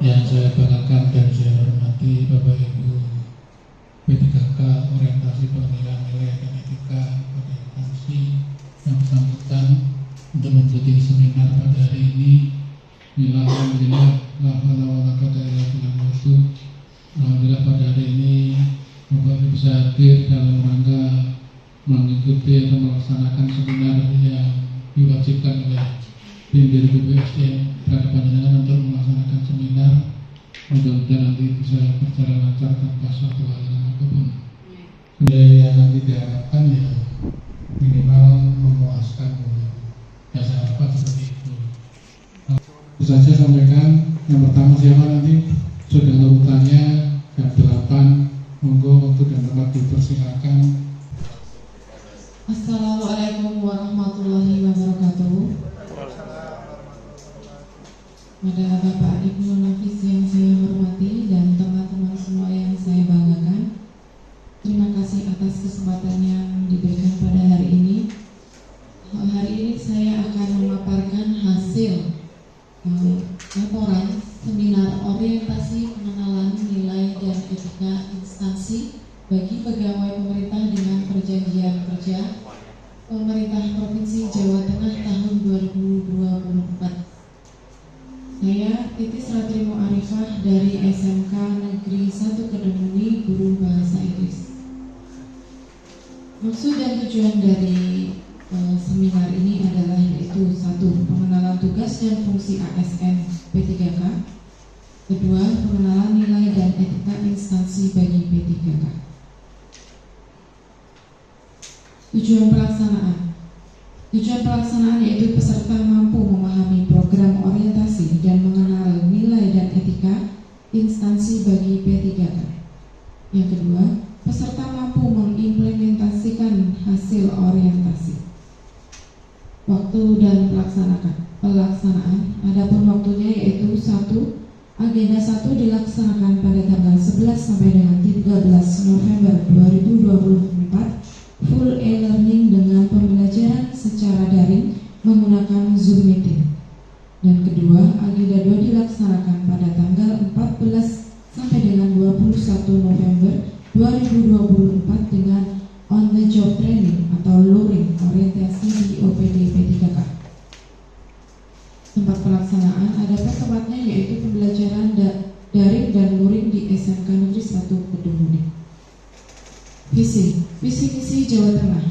Yang saya banggakan dan saya hormati Bapak Ibu P3K orientasi penilaian nilai dan etika pada instansi yang bersangkutan untuk mengikuti seminar pada hari ini. Alhamdulillah, alhamdulillah pada hari ini Bapak Ibu bisa hadir dalam rangka mengikuti atau melaksanakan seminar yang diwajibkan oleh BIMDIR BPSDM pada panjenengan untuk melaksanakan seminar. Mudah-mudahan nanti bisa berjalan lancar tanpa suatu halangan apapun. Yang nanti diharapkan ya minimal memuaskan. Ya saya harapkan seperti itu. Bisa saya sampaikan yang pertama siapa nanti sudah urutannya jam 8. Monggo waktu dan tempat dipersilakan. Assalamualaikum warahmatullahi wabarakatuh. Pada Bapak Ibnu Nafis yang saya hormati dan teman-teman semua yang saya banggakan, terima kasih atas kesempatan yang diberikan pada hari ini. Hari ini saya akan memaparkan hasil laporan seminar orientasi pengenalan nilai dan etika instansi bagi pegawai pemerintah dengan perjanjian kerja pemerintah Provinsi Jawa Tengah tahun 2024. Saya Titis Ratrimo Arifah dari SMK Negeri 1 Kedemuni, guru bahasa Inggris. Maksud dan tujuan dari seminar ini adalah yaitu 1. Pengenalan tugas dan fungsi ASN P3K. 2. Pengenalan nilai dan etika instansi bagi P3K. Tujuan pelaksanaan yaitu peserta mampu memahami program orientasi dan mengenal nilai dan etika instansi bagi P3K. Yang kedua, peserta mampu mengimplementasikan hasil orientasi. Waktu dan pelaksanaan. Adapun waktunya yaitu 1. Agenda 1 dilaksanakan pada tanggal 11 sampai dengan 13 November 2024. Full e-learning dengan pembelajaran secara daring menggunakan Zoom meeting. Dan kedua, agenda 2 dilaksanakan pada tanggal 14 sampai dengan 21 November 2024 dengan on the job training atau luring orientasi di OPD P3K. Tempat pelaksanaan ada tempatnya yaitu pembelajaran daring dan luring di SMK Negeri 1 Kedemuni. Visi misi Jawa Tengah.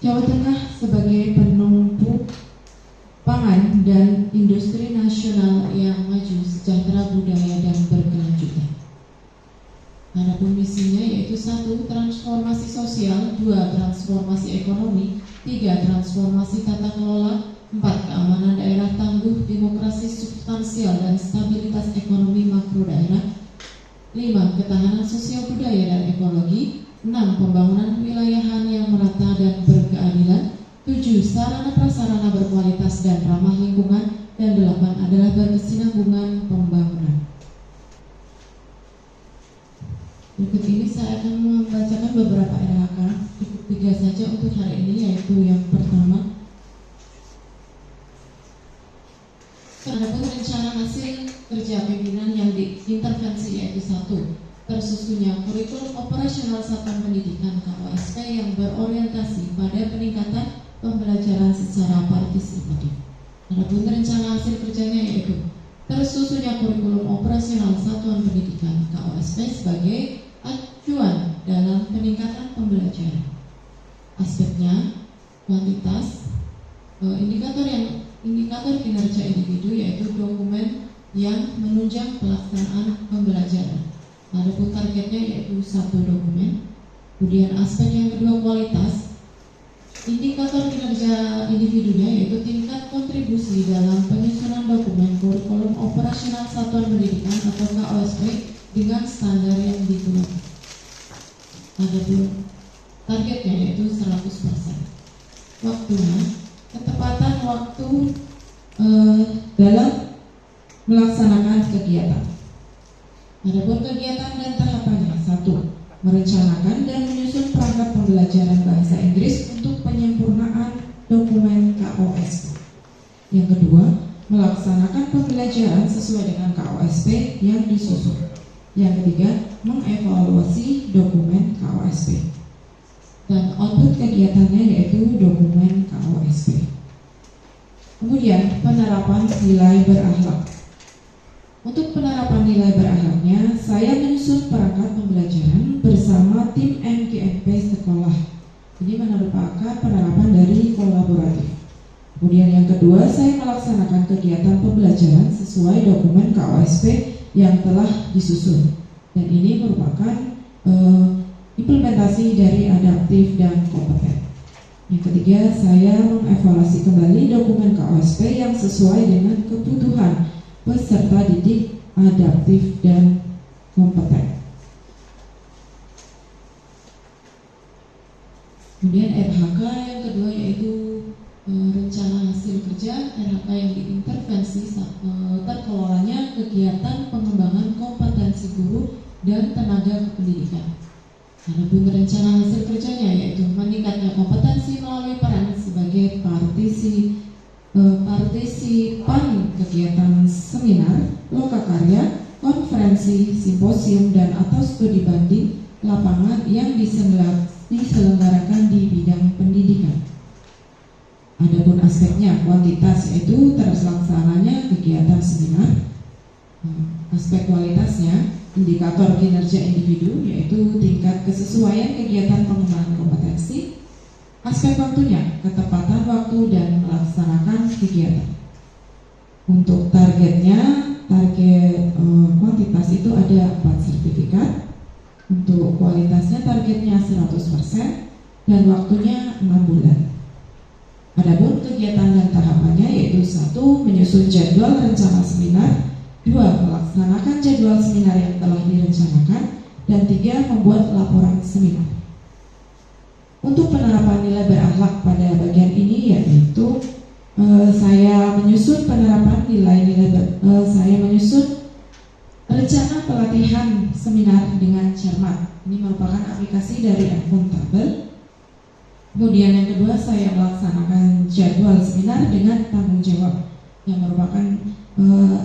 Jawa Tengah sebagai penumpu pangan dan industri nasional yang maju, sejahtera, budaya dan berkelanjutan. Adapun misinya yaitu 1. Transformasi sosial, 2. Transformasi ekonomi, 3. Transformasi tata kelola, 4. Keamanan daerah tangguh, demokrasi substansial dan stabilitas ekonomi makro daerah, 5. Ketahanan sosial budaya dan ekologi, 6. Pembangunan wilayahan yang merata dan berkeadilan, 7. Sarana prasarana berkualitas dan ramah lingkungan, dan 8 adalah berkesinambungan pembangunan. Berikut ini saya akan membacakan beberapa RHK, cukup 3 saja untuk hari ini, yaitu yang pertama, adapun rencana hasil kerja pimpinan yang diintervensi yaitu 1. Tersusunnya kurikulum operasional satuan pendidikan KOSP yang berorientasi pada peningkatan pembelajaran secara partisipatif. Adapun rencana hasil kerjanya yaitu tersusunnya kurikulum operasional satuan pendidikan KOSP sebagai acuan dalam peningkatan pembelajaran. Aspeknya kuantitas, indikator kinerja individu yaitu dokumen yang menunjang pelaksanaan pembelajaran. Adapun targetnya yaitu 1 dokumen. Kemudian aspek yang kedua kualitas, indikator kinerja individunya yaitu tingkat kontribusi dalam penyusunan dokumen kurikulum operasional satuan pendidikan atau KOSP dengan standar yang digunakan. Adapun targetnya yaitu 100%. Waktunya, ketepatan waktu dalam melaksanakan kegiatan. Adapun kegiatan dan tahapannya, 1. Merencanakan dan menyusun perangkat pembelajaran bahasa Inggris untuk penyempurnaan dokumen KOSP. Yang kedua, melaksanakan pembelajaran sesuai dengan KOSP yang disusun. Yang ketiga, mengevaluasi dokumen KOSP. Dan output kegiatannya yaitu dokumen KOSP. Kemudian, penerapan nilai berakhlak. Untuk penerapan nilai berakhlaknya, saya menyusun perangkat pembelajaran bersama tim MGMP sekolah. Ini merupakan penerapan dari kolaboratif. Kemudian yang kedua, saya melaksanakan kegiatan pembelajaran sesuai dokumen KOSP yang telah disusun. Dan ini merupakan implementasi dari adaptif dan kompeten. Yang ketiga, saya mengevaluasi kembali dokumen KOSP yang sesuai dengan kebutuhan peserta didik, adaptif, dan kompeten. Kemudian RHK yang kedua yaitu rencana hasil kerja. RHK yang diintervensi terkelolanya kegiatan pengembangan kompetensi guru dan tenaga kependidikan. Adapun rencana hasil kerjanya yaitu meningkatnya kompetensi melalui peran sebagai partisipan kegiatan seminar, lokakarya, konferensi, simposium, dan atau studi banding lapangan yang diselenggarakan di bidang pendidikan. Adapun aspeknya kuantitas yaitu terlaksananya kegiatan seminar. Aspek kualitasnya indikator kinerja individu yaitu tingkat kesesuaian kegiatan pengembangan kompetensi. Aspek waktunya, ketepatan waktu dan melaksanakan kegiatan. Untuk targetnya, target kuantitas itu ada 4 sertifikat. Untuk kualitasnya targetnya 100% dan waktunya 6 bulan. Adapun kegiatan dan tahapannya yaitu 1. Menyusun jadwal rencana seminar, 2. Melaksanakan jadwal seminar yang telah direncanakan, dan 3. Membuat laporan seminar. Untuk penerapan nilai berakhlak pada bagian ini yaitu saya menyusun penerapan saya menyusun rencana pelatihan seminar dengan cermat. Ini merupakan aplikasi dari akuntabel. Kemudian yang kedua, saya melaksanakan jadwal seminar dengan tanggung jawab yang merupakan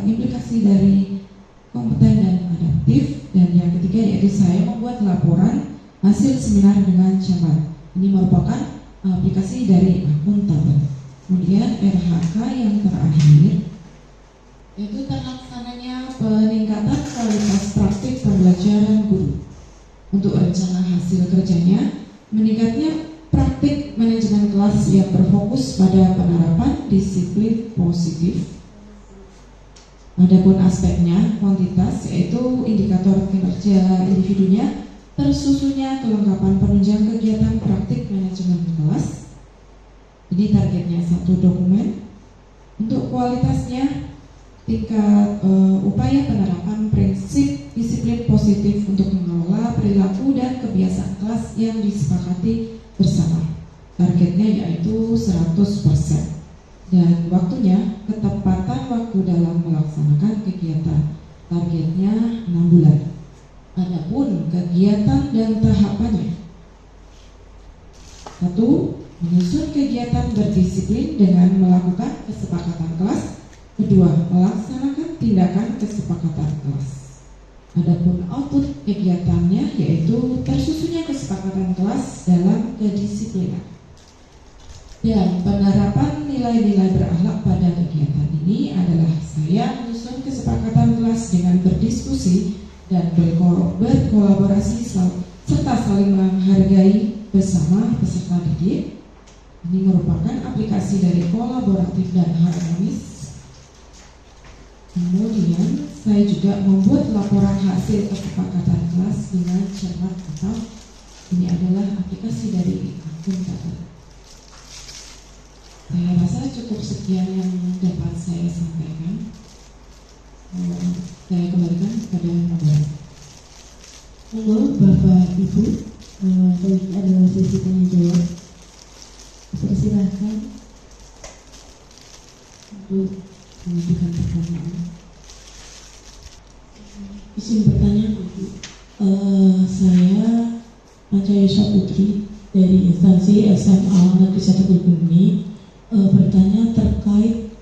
implikasi dari kompeten dan adaptif. Dan yang ketiga yaitu saya membuat laporan hasil seminar dengan cermat. Ini merupakan aplikasi dari akuntabel. Kemudian RHK yang terakhir yaitu terlaksananya peningkatan kualitas praktik pembelajaran guru. Untuk rencana hasil kerjanya, meningkatnya praktik manajemen kelas yang berfokus pada penerapan disiplin positif. Adapun aspeknya kuantitas yaitu indikator kinerja individunya, tersusunnya kelengkapan penunjang kegiatan praktik manajemen kelas. Jadi targetnya 1 dokumen. Untuk kualitasnya tingkat upaya penerapan prinsip disiplin positif untuk mengelola perilaku dan kebiasaan kelas yang disepakati bersama. Targetnya yaitu 100%. Dan waktunya ketepatan waktu dalam melaksanakan kegiatan. Targetnya 6 bulan. Adapun kegiatan dan tahapannya: 1. Menyusun kegiatan berdisiplin dengan melakukan kesepakatan kelas. 2. Melaksanakan tindakan kesepakatan kelas. Adapun output kegiatannya yaitu tersusunnya kesepakatan kelas dalam kedisiplinan. Dan penerapan nilai-nilai berakhlak pada kegiatan ini adalah saya menyusun kesepakatan kelas dengan berdiskusi dan berkolaborasi serta saling menghargai bersama peserta didik. Ini merupakan aplikasi dari kolaboratif dan harmonis. Kemudian saya juga membuat laporan hasil kesepakatan kelas dengan cermat atau ini adalah aplikasi dari akuntabel. Saya rasa cukup sekian yang dapat saya sampaikan. Saya kembalikan kepada moderator. Halo Bapak Ibu, ini adalah sesi tanya jawab. Persilahkan untuk mengajukan pertanyaan. Izin bertanya, Bu. Saya Pancayusha Putri dari instansi SMA Negeri 1 Bumi bertanya terkait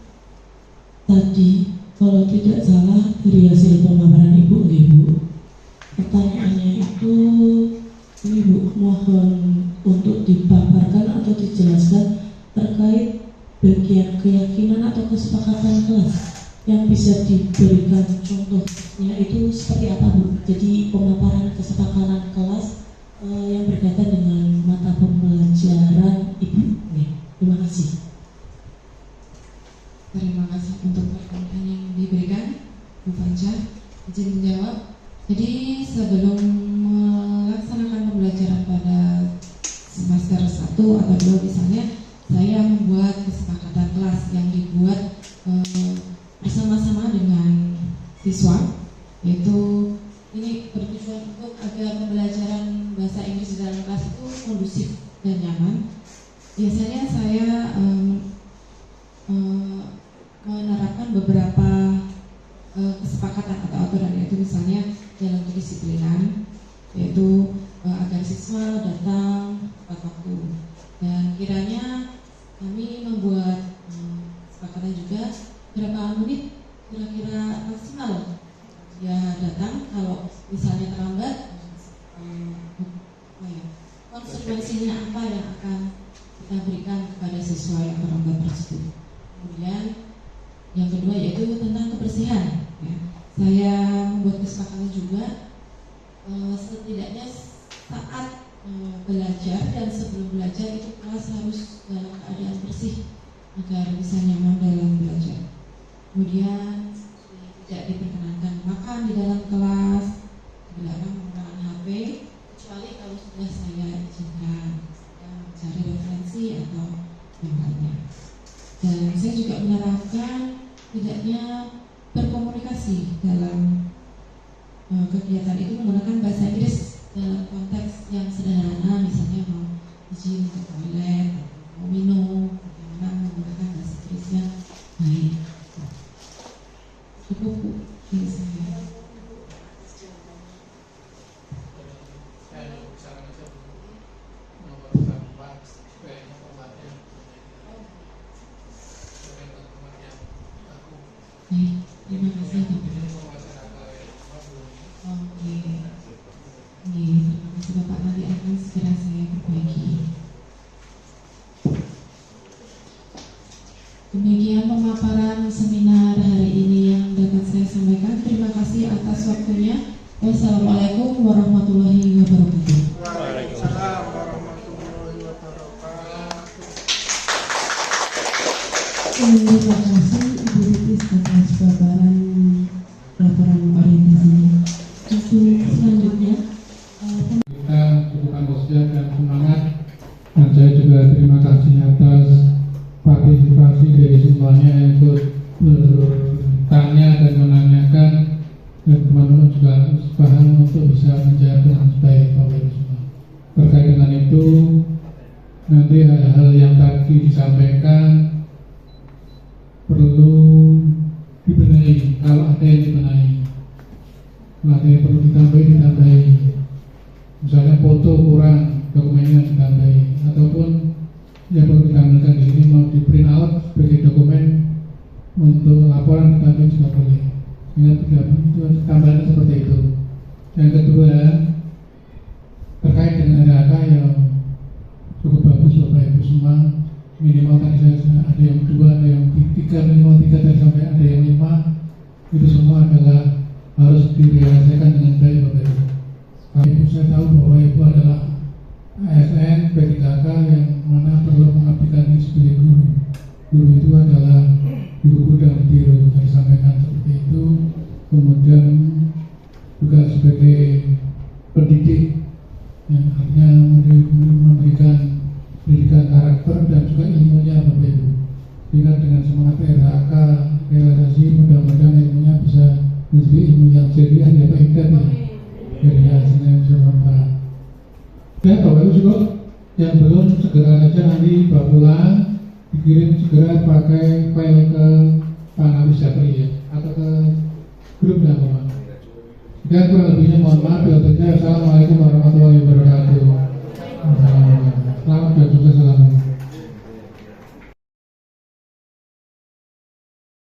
dari hasil pemaparan Ibu, Ibu. Pertanyaannya itu, ini Bu, mohon untuk dipaparkan atau dijelaskan terkait bagian keyakinan atau kesepakatan kelas yang bisa diberikan contohnya itu seperti apa Bu? Jadi pemaparan kesepakatan kelas yang berkaitan dengan mata pembelajaran Ibu. Terima kasih. Terima kasih untuk pertanyaan yang diberikan, Bu Fajar. Izin menjawab. Jadi sebelum melaksanakan pembelajaran pada semester 1 atau 2 misalnya, saya membuat kesepakatan kelas yang dibuat bersama-sama dengan siswa, yaitu ini bertujuan untuk agar pembelajaran bahasa Inggris di dalam kelas itu kondusif dan nyaman. Biasanya saya menerapkan beberapa kesepakatan atau aturan, yaitu misalnya dalam kedisiplinan, yaitu agar siswa datang tepat waktu, dan kiranya kami membuat kesepakatan juga berapa menit kira-kira maksimal dia datang. Kalau misalnya terlambat, konsekuensinya apa yang akan kita berikan kepada siswa yang terlambat tersebut. Kemudian yang kedua yaitu tentang kebersihan. Ya. Saya membuat kesepakatan juga setidaknya saat belajar dan sebelum belajar itu kelas harus dalam keadaan bersih agar bisa nyaman dalam belajar. Kemudian tidak diperkenankan makan di dalam kelas, dilarang menggunakan HP kecuali kalau sudah saya izinkan, mencari referensi atau yang lainnya. Dan saya juga menerapkan tidaknya berkomunikasi dalam kegiatan itu menggunakan bahasa Inggris dalam konteks yang sederhana, misalnya mau izin ke toilet, mau minum, bagaimana menggunakan bahasa Inggris yang baik. Cukup Bu, ini saya. Terima kasih Pak. Oke. Terima kasih Bapak, nanti akan segera saya perbaiki. Demikian pemaparan seminar hari ini yang dapat saya sampaikan. Terima kasih atas waktunya. Wassalamualaikum warahmatullahi wabarakatuh. Waalaikumsalam warahmatullahi wabarakatuh. Terima kasih Ibu Ritis atas paparan laporan orientasinya. Untuk selanjutnya, kita cukup antusias dan semangat, dan saya juga terima kasih atas partisipasi dari semuanya yang ikut bertanya dan menanyakan, dan teman-teman juga paham untuk bisa menjawab dengan baik Bapak Ibu semua. Terkait dengan itu, nanti hal-hal yang tadi disampaikan perlu dibenahi, kalau ada yang dibenahi. Kalau ada yang perlu ditambahi. Misalnya foto kurang, dokumennya ditambahi, ataupun yang perlu ditampilkan di sini mau di print out sebagai dokumen untuk laporan ditambahi juga boleh. Ingat itu tambahan seperti itu. Yang kedua, terkait dengan RHK yang cukup bagus Bapak Ibu semua, minimal tadi saya ada yang 2, ada yang 3, minimal 3 tadi sampai ada yang 5, itu semua adalah harus direalisasikan dengan baik Bapak Ibu. Ibu saya tahu bahwa Ibu adalah ASN P3K yang mana perlu mengabdikan sebagai guru. Guru itu adalah guru dan ditiru, saya sampaikan seperti itu. Kemudian juga sebagai pendidik yang artinya memberikan pendidikan karakter dan juga ilmunya Bapak Ibu. Sehingga dengan semangat RHK realisasi, mudah-mudahan ilmunya bisa menjadi ilmu yang jadiah ya Pak Iqbal ya. Jadi hasilnya yang bermanfaat. Ya Bapak Ibu juga yang belum segera saja nanti bawa pulang, dikirim segera pakai file ke Pak Nabi Syafri ya, atau ke grupnya Bapak. Dan kurang lebihnya mohon maaf. Assalamualaikum warahmatullahi wabarakatuh. Selamat dan sukses. Assalamualaikum.